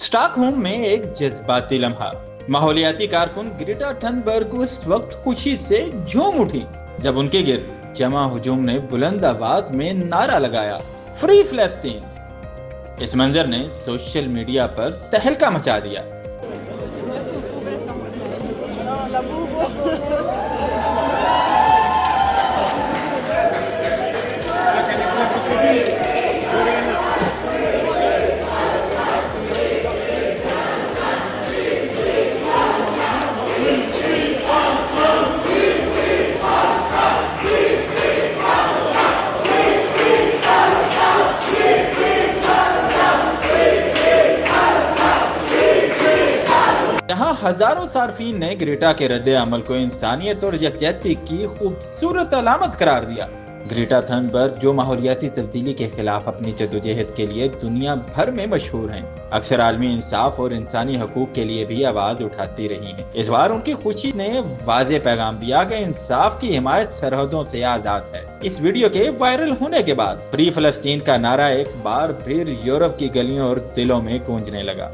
Stockholm में एक जज्बाती लम्हा। माहौलियाती कारकुन ग्रेटा थनबर्ग उस वक्त खुशी से झूम उठी जब उनके गिर्द जमा हुजूम ने बुलंद आवाज में नारा लगाया, फ्री फलस्तीन। इस मंजर ने सोशल मीडिया पर तहलका मचा दिया। यहाँ हजारों सार्फिन ने ग्रेटा के रद्द अमल को इंसानियत और यकजहती की खूबसूरत अलामत करार दिया। ग्रेटा थनबर्ग जो माहौलियाती तब्दीली के खिलाफ अपनी जदोजहद के लिए दुनिया भर में मशहूर हैं, अक्सर आलमी इंसाफ और इंसानी हकूक के लिए भी आवाज उठाती रही हैं। इस बार उनकी खुशी ने वाज़े पैगाम दिया कि इंसाफ की हिमायत सरहदों से आजाद है। इस वीडियो के वायरल होने के बाद फ्री फलस्तीन का नारा एक बार फिर यूरोप की गलियों और दिलों में गूंजने लगा।